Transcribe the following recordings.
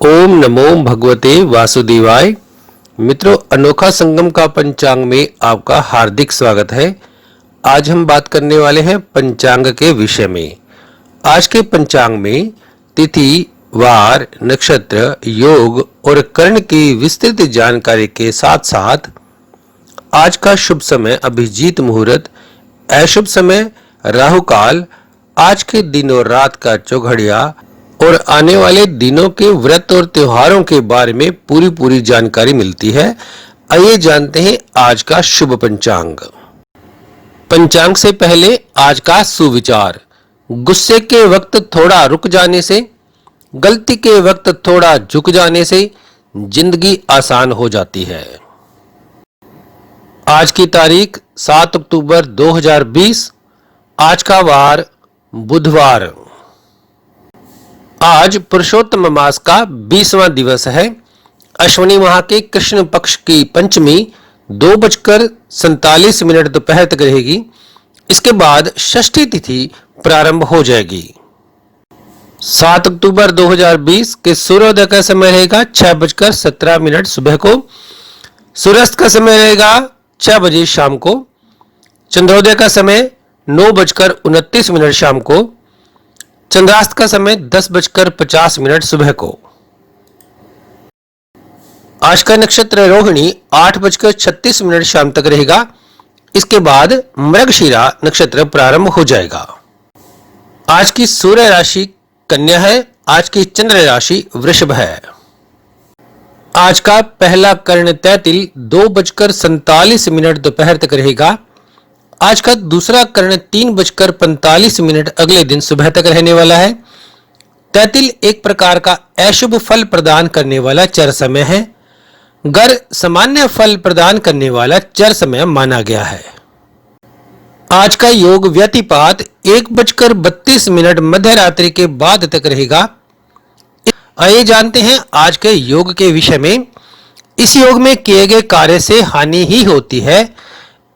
ओम नमो भगवते वासुदेवाय। मित्रों, अनोखा संगम का पंचांग में आपका हार्दिक स्वागत है। आज हम बात करने वाले हैं पंचांग के विषय में। आज के पंचांग में तिथि, वार, नक्षत्र, योग और कर्ण की विस्तृत जानकारी के साथ साथ आज का शुभ समय अभिजीत मुहूर्त, अशुभ समय राहु काल, आज के दिन और रात का चौघड़िया और आने वाले दिनों के व्रत और त्योहारों के बारे में पूरी जानकारी मिलती है। आइए जानते हैं आज का शुभ पंचांग। पंचांग से पहले आज का सुविचार। गुस्से के वक्त थोड़ा रुक जाने से, गलती के वक्त थोड़ा झुक जाने से जिंदगी आसान हो जाती है। आज की तारीख 7 अक्टूबर 2020। आज का वार बुधवार। आज पुरुषोत्तम मास का 20वां दिवस है। अश्विनी माह के कृष्ण पक्ष की पंचमी 2:47 दोपहर तक रहेगी। इसके बाद षष्ठी तिथि प्रारंभ हो जाएगी। 7 अक्टूबर 2020 के सूर्योदय का समय रहेगा 6:17 सुबह को। सूर्यास्त का समय रहेगा 6 बजे शाम को। चंद्रोदय का समय 9:29 शाम को। चंद्रास्त का समय 10:50 सुबह को। आज का नक्षत्र रोहिणी 8:36 शाम तक रहेगा। इसके बाद मृगशिरा नक्षत्र प्रारंभ हो जाएगा। आज की सूर्य राशि कन्या है। आज की चंद्र राशि वृषभ है। आज का पहला कर्ण तैतिल 2:47 दोपहर तक रहेगा। आज का दूसरा कर्ण 3:45 अगले दिन सुबह तक रहने वाला है। तैतिल एक प्रकार का अशुभ फल प्रदान करने वाला चर समय है। गर सामान्य फल प्रदान करने वाला चर समय माना गया है। आज का योग व्यतिपात 1:32 मध्य रात्रि के बाद तक रहेगा। आइए जानते हैं आज के योग के विषय में। इस योग में किए गए कार्य से हानि ही होती है।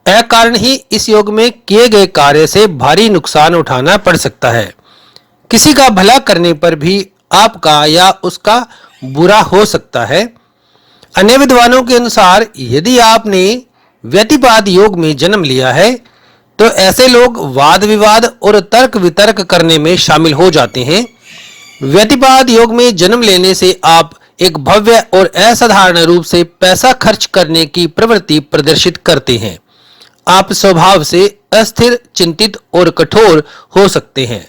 कारण ही इस योग में किए गए कार्य से भारी नुकसान उठाना पड़ सकता है। किसी का भला करने पर भी आपका या उसका बुरा हो सकता है। अन्य विद्वानों के अनुसार यदि आपने व्यतिपात योग में जन्म लिया है तो ऐसे लोग वाद विवाद और तर्क वितर्क करने में शामिल हो जाते हैं। व्यतिपात योग में जन्म लेने से आप एक भव्य और असाधारण रूप से पैसा खर्च करने की प्रवृत्ति प्रदर्शित करते हैं। आप स्वभाव से अस्थिर, चिंतित और कठोर हो सकते हैं।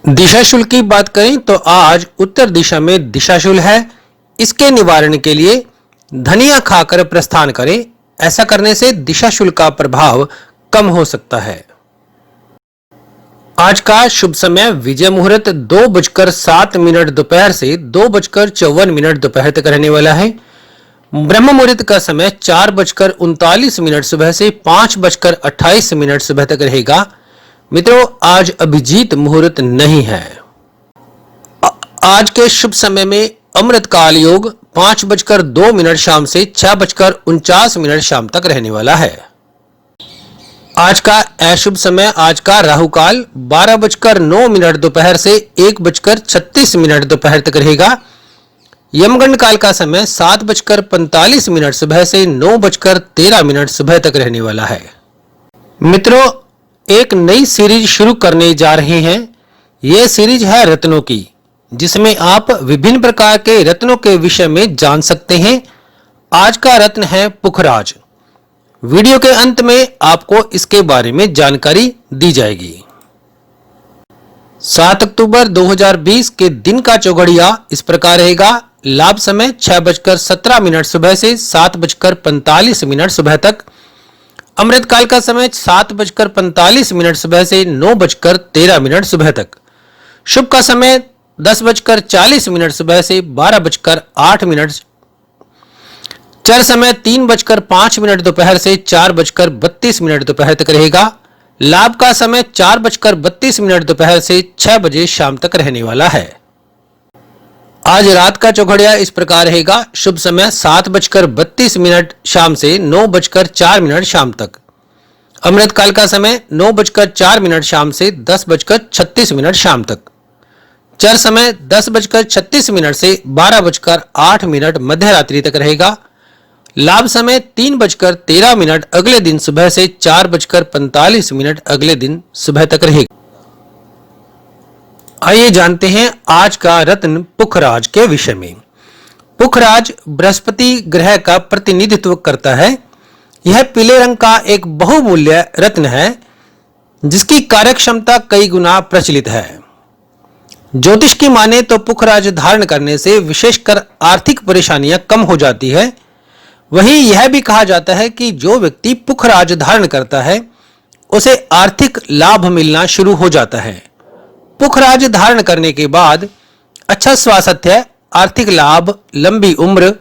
दिशाशूल की बात करें तो आज उत्तर दिशा में दिशाशूल है। इसके निवारण के लिए धनिया खाकर प्रस्थान करें। ऐसा करने से दिशाशूल का प्रभाव कम हो सकता है। आज का शुभ समय विजय मुहूर्त 2:07 दोपहर से 2:54 दोपहर तक रहने वाला है। ब्रह्म मुहूर्त का समय 4:39 सुबह से 5:28 सुबह तक रहेगा। मित्रों, आज अभिजीत मुहूर्त नहीं है। आज के शुभ समय में अमृत काल योग 5:02 शाम से 6:49 शाम तक रहने वाला है। आज का अशुभ समय आज का राहु काल 12:09 दोपहर से 1:36 दोपहर तक रहेगा। यमगंड काल का समय 7:45 सुबह से 9:13 सुबह तक रहने वाला है। मित्रों, एक नई सीरीज शुरू करने जा रहे हैं। यह सीरीज है रत्नों की, जिसमें आप विभिन्न प्रकार के रत्नों के विषय में जान सकते हैं। आज का रत्न है पुखराज। वीडियो के अंत में आपको इसके बारे में जानकारी दी जाएगी। 7 अक्टूबर 2020 के दिन का चौघड़िया इस प्रकार रहेगा। लाभ समय 6:17 सुबह से 7:45 सुबह तक। अमृत काल का समय 7:45 सुबह से 9:13 सुबह तक। शुभ का समय 10:40 सुबह से 12:08। चर समय 3:05 दोपहर से 4:32 दोपहर तक रहेगा। लाभ का समय 4:32 दोपहर से 6 बजे शाम तक रहने वाला है। आज रात का चौघड़िया इस प्रकार रहेगा। शुभ समय 7:32 शाम से 9:04 शाम तक। अमृत काल का समय 9:04 शाम से 10:36 शाम तक। चर समय 10:36 से 12:08 मध्य रात्रि तक रहेगा। लाभ समय 3:13 अगले दिन सुबह से 4:45 अगले दिन सुबह तक रहेगा। आइए जानते हैं आज का रत्न पुखराज के विषय में। पुखराज बृहस्पति ग्रह का प्रतिनिधित्व करता है। यह पीले रंग का एक बहुमूल्य रत्न है जिसकी कार्य क्षमता कई गुना प्रचलित है। ज्योतिष की माने तो पुखराज धारण करने से विशेषकर आर्थिक परेशानियां कम हो जाती है। वहीं यह भी कहा जाता है कि जो व्यक्ति पुखराज धारण करता है उसे आर्थिक लाभ मिलना शुरू हो जाता है। पुखराज धारण करने के बाद अच्छा स्वास्थ्य, आर्थिक लाभ, लंबी उम्र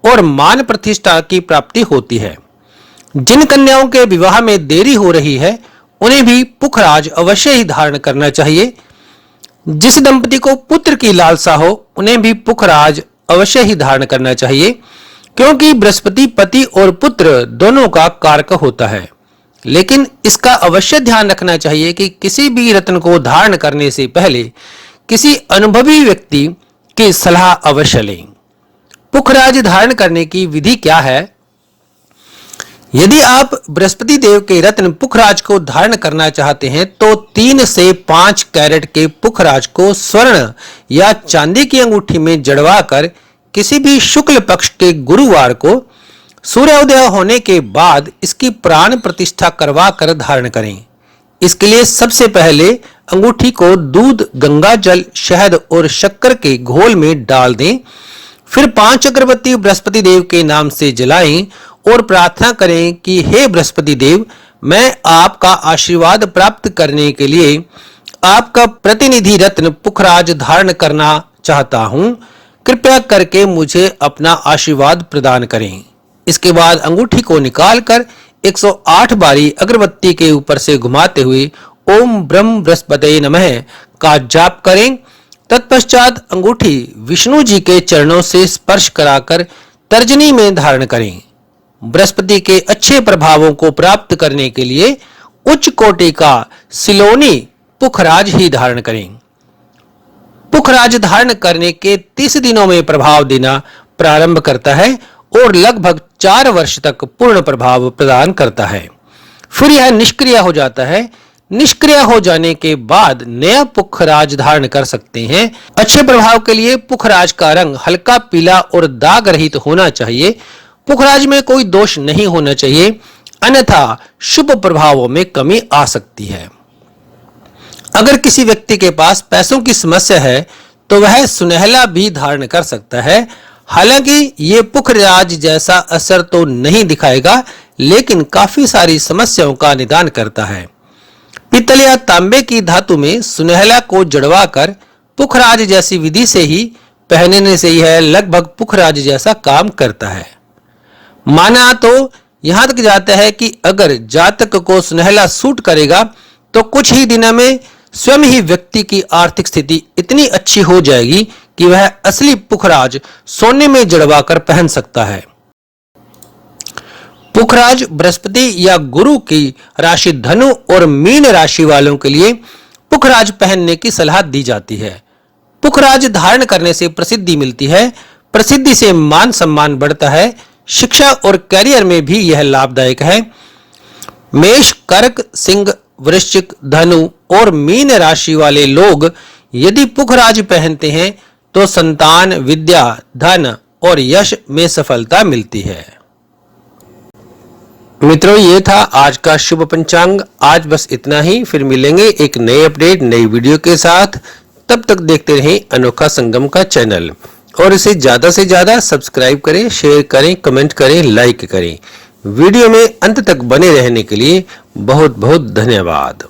और मान प्रतिष्ठा की प्राप्ति होती है। जिन कन्याओं के विवाह में देरी हो रही है उन्हें भी पुखराज अवश्य ही धारण करना चाहिए। जिस दंपति को पुत्र की लालसा हो उन्हें भी पुखराज अवश्य ही धारण करना चाहिए, क्योंकि बृहस्पति पति और पुत्र दोनों का कारक होता है। लेकिन इसका अवश्य ध्यान रखना चाहिए कि किसी भी रत्न को धारण करने से पहले किसी अनुभवी व्यक्ति की सलाह अवश्य लें। पुखराज धारण करने की विधि क्या है? यदि आप बृहस्पति देव के रत्न पुखराज को धारण करना चाहते हैं तो 3 से 5 कैरेट के पुखराज को स्वर्ण या चांदी की अंगूठी में जड़वा कर किसी भी शुक्ल पक्ष के गुरुवार को सूर्योदय होने के बाद इसकी प्राण प्रतिष्ठा करवा कर धारण करें। इसके लिए सबसे पहले अंगूठी को दूध, गंगा जल, शहद और शक्कर के घोल में डाल दें। फिर 5 अगरबत्ती बृहस्पति देव के नाम से जलाएं और प्रार्थना करें कि हे बृहस्पति देव, मैं आपका आशीर्वाद प्राप्त करने के लिए आपका प्रतिनिधि रत्न पुखराज धारण करना चाहता हूं। कृपया करके मुझे अपना आशीर्वाद प्रदान करें। इसके बाद अंगूठी को निकालकर 108 बारी अगरबत्ती के ऊपर से घुमाते हुए ओम ब्रह्म बृहस्पते नमः का जाप करें। तत्पश्चात अंगूठी विष्णु जी के चरणों से स्पर्श कराकर तर्जनी में धारण करें। बृहस्पति के अच्छे प्रभावों को प्राप्त करने के लिए उच्च कोटि का सिलोनी पुखराज ही धारण करें। पुखराज धारण करने के 30 दिनों में प्रभाव देना प्रारंभ करता है और लगभग 4 वर्ष तक पूर्ण प्रभाव प्रदान करता है। फिर यह निष्क्रिय हो जाता है। निष्क्रिय हो जाने के बाद नया पुखराज धारण कर सकते हैं। अच्छे प्रभाव के लिए पुखराज का रंग हल्का पीला और दाग रहित होना चाहिए। पुखराज में कोई दोष नहीं होना चाहिए, अन्यथा शुभ प्रभावों में कमी आ सकती है। अगर किसी व्यक्ति के पास पैसों की समस्या है तो वह सुनहला भी धारण कर सकता है। हालांकि ये पुखराज जैसा असर तो नहीं दिखाएगा, लेकिन काफी सारी समस्याओं का निदान करता है। पीतल या तांबे की धातु में सुनहला को जड़वा कर पुखराज जैसी विधि से ही पहनने से यह लगभग पुखराज जैसा काम करता है। माना तो यहां तक जाता है कि अगर जातक को सुनहला सूट करेगा तो कुछ ही दिनों में स्वयं ही व्यक्ति की आर्थिक स्थिति इतनी अच्छी हो जाएगी कि वह असली पुखराज सोने में जड़वा कर पहन सकता है। पुखराज बृहस्पति या गुरु की राशि धनु और मीन राशि वालों के लिए पुखराज पहनने की सलाह दी जाती है। पुखराज धारण करने से प्रसिद्धि मिलती है। प्रसिद्धि से मान सम्मान बढ़ता है। शिक्षा और कैरियर में भी यह लाभदायक है। मेष, कर्क, सिंह, वृश्चिक, धनु और मीन राशि वाले लोग यदि पुखराज पहनते हैं तो संतान, विद्या, धन और यश में सफलता मिलती है। मित्रों, ये था आज का शुभ पंचांग। आज बस इतना ही। फिर मिलेंगे एक नए अपडेट, नई वीडियो के साथ। तब तक देखते रहें अनोखा संगम का चैनल और इसे ज्यादा से ज्यादा सब्सक्राइब करें, शेयर करें, कमेंट करें, लाइक करें। वीडियो में अंत तक बने रहने के लिए बहुत बहुत धन्यवाद।